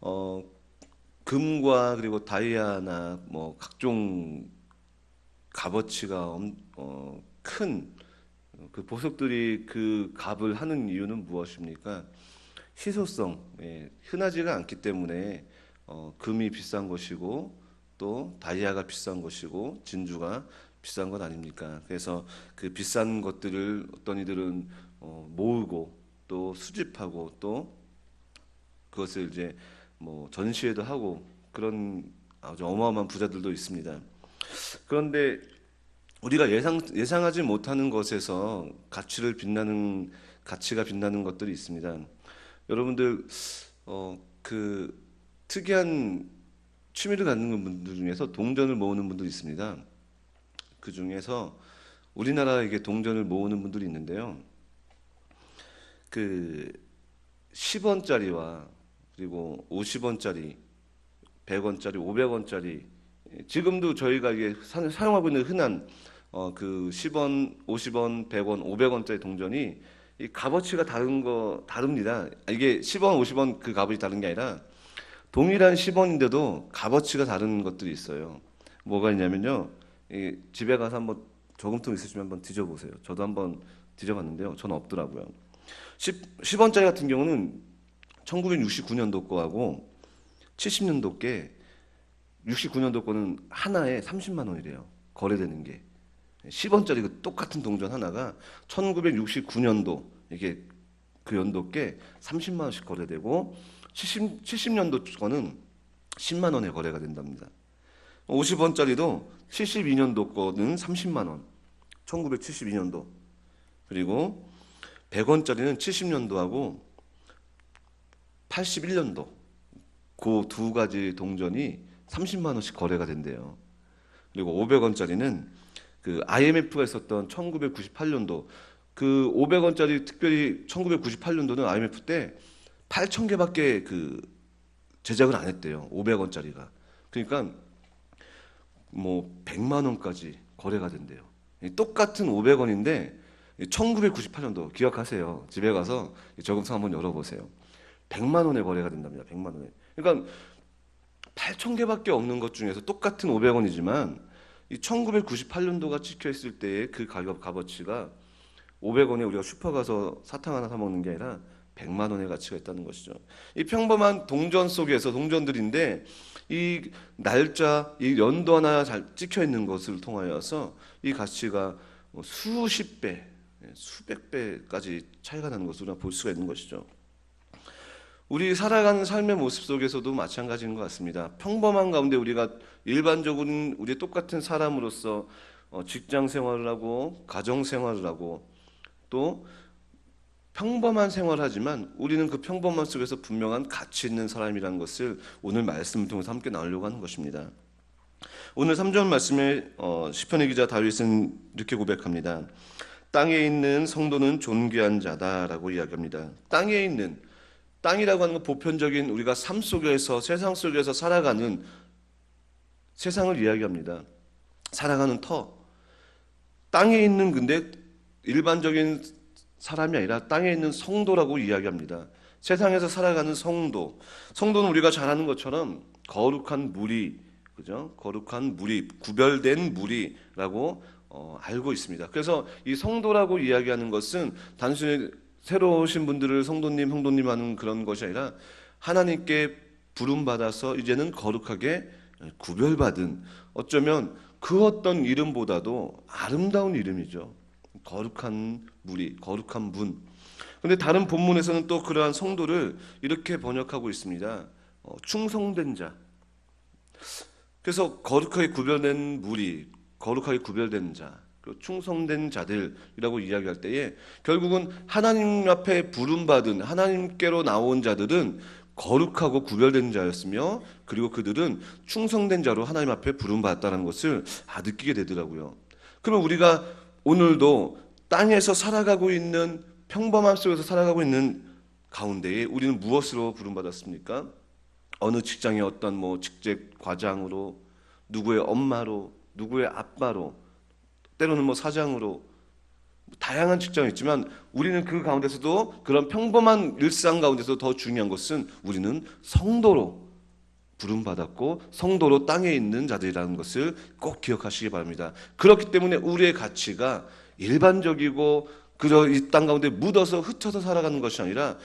어, 금과 그리고 다이아나 뭐 각종 값어치가 큰 그 보석들이 그 값을 하는 이유는 무엇입니까? 희소성, 흔하지가 않기 때문에 금이 비싼 것이고 또 다이아가 비싼 것이고 진주가 비싼 것 아닙니까? 그래서 그 비싼 것들을 어떤 이들은 모으고 또 수집하고 또 그것을 이제 뭐 전시회도 하고 그런 아주 어마어마한 부자들도 있습니다. 그런데 우리가 예상하지 못하는 것에서 가치가 빛나는 것들이 있습니다. 여러분들 그 특이한 취미를 갖는 분들 중에서 동전을 모으는 분들이 있습니다. 그 중에서 우리나라에게 동전을 모으는 분들이 있는데요. 그 10원짜리와 그리고 50원짜리, 100원짜리, 500원짜리 지금도 저희가 이게 사용하고 있는 흔한 그 10원, 50원, 100원, 500원짜리 동전이 이 값어치가 다릅니다. 이게 10원, 50원 그 값이 다른 게 아니라 동일한 10원인데도 값어치가 다른 것들이 있어요. 뭐가 있냐면요. 이 집에 가서 한번 저금통 있으시면 한번 뒤져보세요. 저도 한번 뒤져봤는데요. 저는 없더라고요. 10원짜리 같은 경우는 1969년도 거하고 70년도 게 69년도 거는 하나에 30만 원이래요. 거래되는 게. 10원짜리 그 똑같은 동전 하나가 1969년도 이게 그 연도께 30만 원씩 거래되고 70년도 거는 10만 원에 거래가 된답니다. 50원짜리도 72년도 거는 30만 원. 1972년도. 그리고 100원짜리는 70년도하고 81년도. 그 두 가지 동전이 30만 원씩 거래가 된대요. 그리고 500원짜리는 그 IMF가 있었던 1998년도 그 500원짜리 특별히 1998년도는 IMF 때 8천 개밖에 그 제작을 안 했대요. 500원짜리가. 그러니까 뭐 100만 원까지 거래가 된대요. 똑같은 500원인데 1998년도 기억하세요. 집에 가서 저금통 한번 열어보세요. 100만 원에 거래가 된답니다. 100만 원에. 그러니까 8천 개밖에 없는 것 중에서 똑같은 500원이지만 이 1998년도가 찍혀 있을 때의 그 가격 값어치가 500원에 우리가 슈퍼 가서 사탕 하나 사 먹는 게 아니라 100만 원의 가치가 있다는 것이죠. 이 평범한 동전 속에서 동전들인데 이 날짜, 이 연도 하나 잘 찍혀 있는 것을 통하여서 이 가치가 뭐 수십 배, 수백 배까지 차이가 나는 것으로 볼 수가 있는 것이죠. 우리 살아가는 삶의 모습 속에서도 마찬가지인 것 같습니다. 평범한 가운데 우리가 일반적인 우리 똑같은 사람으로서 직장 생활을 하고 가정 생활을 하고 또 평범한 생활하지만 우리는 그 평범함 속에서 분명한 가치 있는 사람이라는 것을 오늘 말씀을 통해서 함께 나누려고 하는 것입니다. 오늘 3절 말씀에 시편의 기자 다윗은 이렇게 고백합니다. 땅에 있는 성도는 존귀한 자다라고 이야기합니다. 땅이라고 하는 건 보편적인 우리가 삶 속에서 세상 속에서 살아가는 세상을 이야기합니다. 살아가는 터. 땅에 있는 근데 일반적인 사람이 아니라 땅에 있는 성도라고 이야기합니다. 세상에서 살아가는 성도. 성도는 우리가 잘 아는 것처럼 거룩한 무리, 그죠? 거룩한 무리, 구별된 무리라고 알고 있습니다. 그래서 이 성도라고 이야기하는 것은 단순히 새로 오신 분들을 성도님, 형도님 하는 그런 것이 아니라 하나님께 부름받아서 이제는 거룩하게 구별받은 어쩌면 그 어떤 이름보다도 아름다운 이름이죠. 거룩한 무리, 거룩한 분. 그런데 다른 본문에서는 또 그러한 성도를 이렇게 번역하고 있습니다. 충성된 자. 그래서 거룩하게 구별된 무리, 거룩하게 구별된 자, 그리고 충성된 자들이라고 이야기할 때에 결국은 하나님 앞에 부름받은 하나님께로 나온 자들은 거룩하고 구별된 자였으며 그리고 그들은 충성된 자로 하나님 앞에 부름받았다는 것을 느끼게 되더라고요. 그러면 우리가 오늘도 땅에서 살아가고 있는 평범함 속에서 살아가고 있는 가운데에 우리는 무엇으로 부름받았습니까? 어느 직장의 어떤 뭐 직책 과장으로, 누구의 엄마로, 누구의 아빠로, 때로는 뭐 사장으로, 다양한 직장이 있지만 우리는 그 가운데서도 그런 평범한 일상 가운데서 더 중요한 것은 우리는 성도로 부름받았고 성도로 땅에 있는 자들이라는 것을 꼭 기억하시기 바랍니다. 그렇기 때문에 우리의 가치가 일반적이고 그저 이 땅 가운데 묻어서 흩어서 살아가는 것이 아니라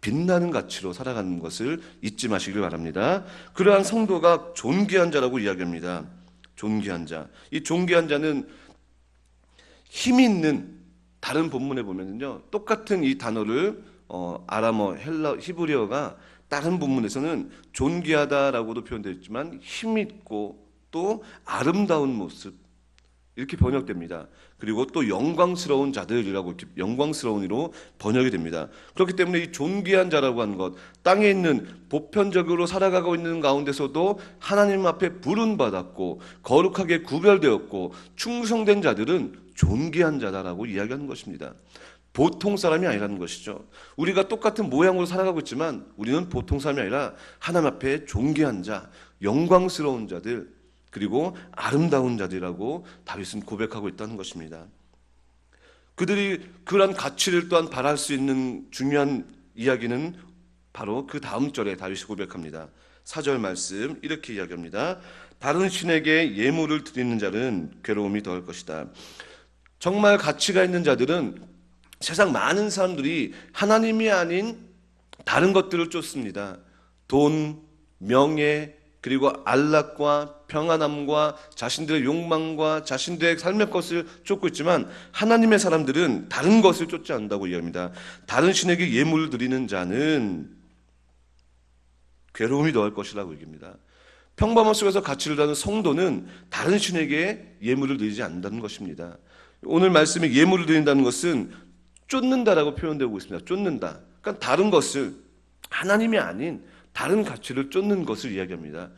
빛나는 가치로 살아가는 것을 잊지 마시길 바랍니다. 그러한 성도가 존귀한 자라고 이야기합니다. 존귀한 자. 이 존귀한 자는 힘 있는, 다른 본문에 보면은요, 똑같은 이 단어를 아람어, 헬라, 히브리어가 다른 본문에서는 존귀하다라고도 표현되어 있지만 힘 있고 또 아름다운 모습 이렇게 번역됩니다. 그리고 또 영광스러운 자들이라고 이렇게 영광스러운이로 번역이 됩니다. 그렇기 때문에 이 존귀한 자라고 하는 것, 땅에 있는 보편적으로 살아가고 있는 가운데서도 하나님 앞에 부름받았고 거룩하게 구별되었고 충성된 자들은 존귀한 자다라고 이야기하는 것입니다. 보통 사람이 아니라는 것이죠. 우리가 똑같은 모양으로 살아가고 있지만 우리는 보통 사람이 아니라 하나님 앞에 존귀한 자, 영광스러운 자들, 그리고 아름다운 자들이라고 다윗은 고백하고 있다는 것입니다. 그들이 그런 가치를 또한 발할 수 있는 중요한 이야기는 바로 그 다음 절에 다윗이 고백합니다. 4절 말씀 이렇게 이야기합니다. 다른 신에게 예물을 드리는 자는 괴로움이 더할 것이다. 정말 가치가 있는 자들은 세상 많은 사람들이 하나님이 아닌 다른 것들을 쫓습니다. 돈, 명예, 그리고 안락과 평안함과 자신들의 욕망과 자신들의 삶의 것을 쫓고 있지만 하나님의 사람들은 다른 것을 쫓지 않는다고 이야기합니다. 다른 신에게 예물을 드리는 자는 괴로움이 더할 것이라고 얘기합니다. 평범함 속에서 가치를 다하는 성도는 다른 신에게 예물을 드리지 않는다는 것입니다. 오늘 말씀에 예물을 드린다는 것은 쫓는다라고 표현되고 있습니다. 쫓는다. 그러니까 다른 것을, 하나님이 아닌 다른 가치를 쫓는 것을 이야기합니다.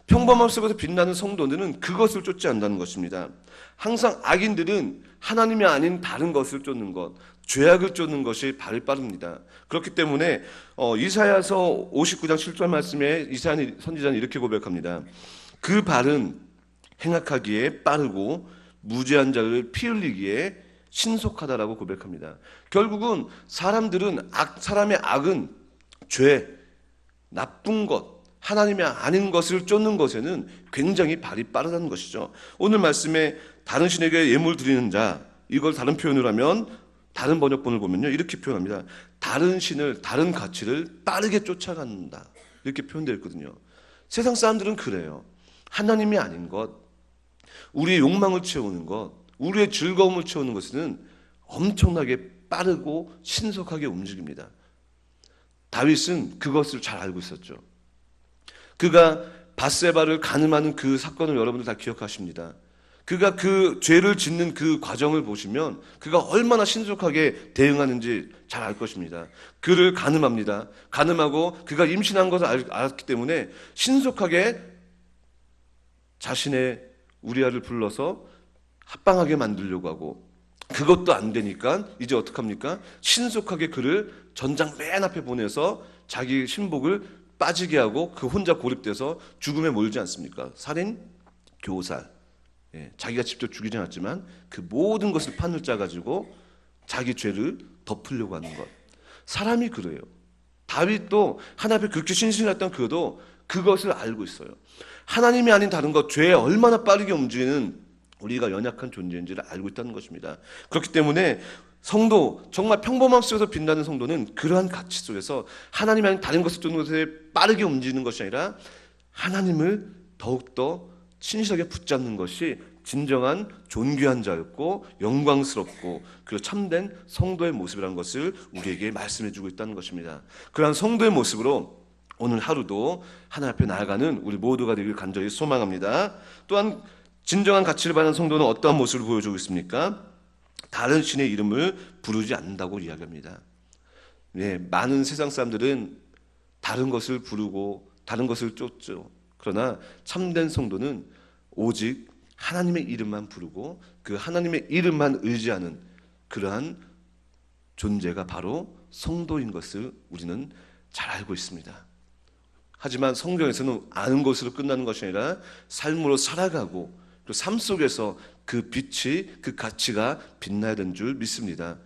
평범함 속에서 빛나는 성도들은 그것을 쫓지 않는다는 것입니다. 항상 악인들은 하나님이 아닌 다른 것을 쫓는 것, 죄악을 쫓는 것이 발이 빠릅니다. 그렇기 때문에 이사야서 59장 7절 말씀에 이사야 선지자는 이렇게 고백합니다. 그 발은 행악하기에 빠르고 무죄한 자를 피 흘리기에 신속하다라고 고백합니다. 결국은 사람들은 사람의 악은 죄, 나쁜 것, 하나님이 아닌 것을 쫓는 것에는 굉장히 발이 빠르다는 것이죠. 오늘 말씀에 다른 신에게 예물 드리는 자, 이걸 다른 표현으로 하면 다른 번역본을 보면요 이렇게 표현합니다. 다른 신을, 다른 가치를 빠르게 쫓아간다 이렇게 표현되어 있거든요. 세상 사람들은 그래요. 하나님이 아닌 것, 우리의 욕망을 채우는 것, 우리의 즐거움을 채우는 것은 엄청나게 빠르고 신속하게 움직입니다. 다윗은 그것을 잘 알고 있었죠. 그가 밧세바를 간음하는 그 사건을 여러분들 다 기억하십니다. 그가 그 죄를 짓는 그 과정을 보시면 그가 얼마나 신속하게 대응하는지 잘 알 것입니다. 그를 간음합니다. 간음하고 그가 임신한 것을 알았기 때문에 신속하게 자신의 우리아를 불러서 합방하게 만들려고 하고, 그것도 안 되니까 이제 어떡합니까? 신속하게 그를 전장 맨 앞에 보내서 자기 신복을 빠지게 하고 그 혼자 고립돼서 죽음에 몰지 않습니까? 살인, 교살. 자기가 직접 죽이지 않았지만 그 모든 것을 판을 짜가지고 자기 죄를 덮으려고 하는 것. 사람이 그래요. 다윗도 하나님 앞에 그렇게 신실했던 그도 그것을 알고 있어요. 하나님이 아닌 다른 것, 죄에 얼마나 빠르게 움직이는 우리가 연약한 존재인지를 알고 있다는 것입니다. 그렇기 때문에 성도, 정말 평범함 속에서 빛나는 성도는 그러한 가치 속에서 하나님이 아닌 다른 것을 쫓는 것에 빠르게 움직이는 것이 아니라 하나님을 더욱더 신실하게 붙잡는 것이 진정한 존귀한 자였고 영광스럽고 그리고 참된 성도의 모습이라는 것을 우리에게 말씀해 주고 있다는 것입니다. 그러한 성도의 모습으로 오늘 하루도 하나님 앞에 나아가는 우리 모두가 되길 간절히 소망합니다. 또한 진정한 가치를 받는 성도는 어떠한 모습을 보여주고 있습니까? 다른 신의 이름을 부르지 않는다고 이야기합니다. 많은 세상 사람들은 다른 것을 부르고 다른 것을 쫓죠. 그러나 참된 성도는 오직 하나님의 이름만 부르고 그 하나님의 이름만 의지하는 그러한 존재가 바로 성도인 것을 우리는 잘 알고 있습니다. 하지만 성경에서는 아는 것으로 끝나는 것이 아니라 삶으로 살아가고 또 삶 속에서 그 빛이, 그 가치가 빛나야 되는 줄 믿습니다.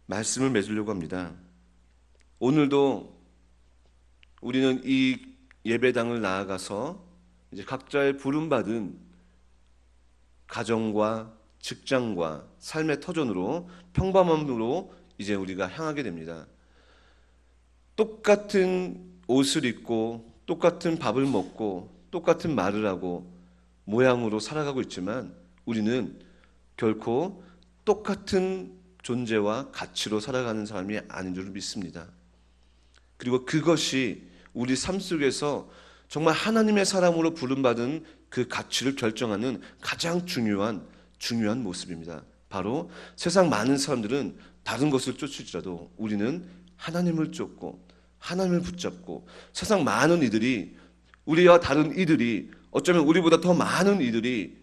말씀을 맺으려고 합니다. 오늘도 우리는 이 예배당을 나아가서 이제 각자의 부름받은 가정과 직장과 삶의 터전으로 평범함으로 이제 우리가 향하게 됩니다. 똑같은 옷을 입고 똑같은 밥을 먹고 똑같은 말을 하고 모양으로 살아가고 있지만 우리는 결코 똑같은 존재와 가치로 살아가는 사람이 아닌 줄 믿습니다. 그리고 그것이 우리 삶 속에서 정말 하나님의 사람으로 부름받은 그 가치를 결정하는 가장 중요한 모습입니다. 바로 세상 많은 사람들은 다른 것을 쫓을지라도 우리는 하나님을 쫓고 하나님을 붙잡고, 세상 많은 이들이, 우리와 다른 이들이, 어쩌면 우리보다 더 많은 이들이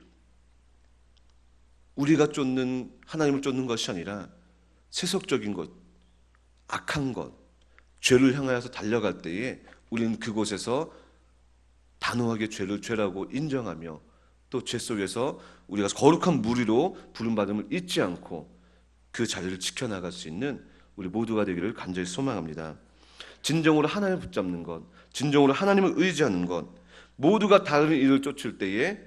우리가 쫓는 하나님을 쫓는 것이 아니라 세속적인 것, 악한 것, 죄를 향하여서 달려갈 때에 우리는 그곳에서 단호하게 죄를 죄라고 인정하며 또 죄 속에서 우리가 거룩한 무리로 부름받음을 잊지 않고 그 자리를 지켜나갈 수 있는 우리 모두가 되기를 간절히 소망합니다. 진정으로 하나님을 붙잡는 것, 진정으로 하나님을 의지하는 것, 모두가 다른 일을 쫓을 때에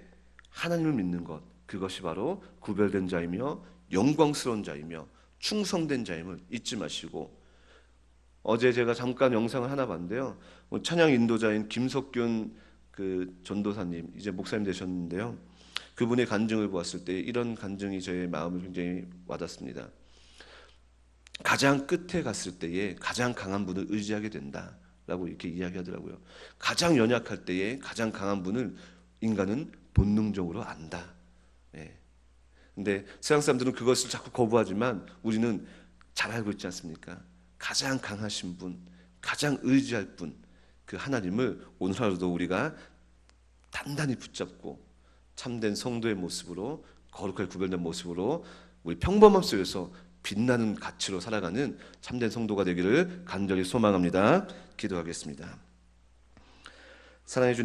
하나님을 믿는 것, 그것이 바로 구별된 자이며 영광스러운 자이며 충성된 자임을 잊지 마시고, 어제 제가 잠깐 영상을 하나 봤는데요, 찬양 인도자인 김석균 그 전도사님, 이제 목사님 되셨는데요, 그분의 간증을 보았을 때 이런 간증이 저의 마음을 굉장히 와닿습니다. 가장 끝에 갔을 때에 가장 강한 분을 의지하게 된다라고 이렇게 이야기하더라고요. 가장 연약할 때에 가장 강한 분을 인간은 본능적으로 안다. 근데 세상 사람들은 그것을 자꾸 거부하지만 우리는 잘 알고 있지 않습니까? 가장 강하신 분, 가장 의지할 분, 그 하나님을 오늘 하루도 우리가 단단히 붙잡고 참된 성도의 모습으로, 거룩하게 구별된 모습으로 우리 평범함 속에서 빛나는 가치로 살아가는 참된 성도가 되기를 간절히 소망합니다. 기도하겠습니다. 사랑해 주님,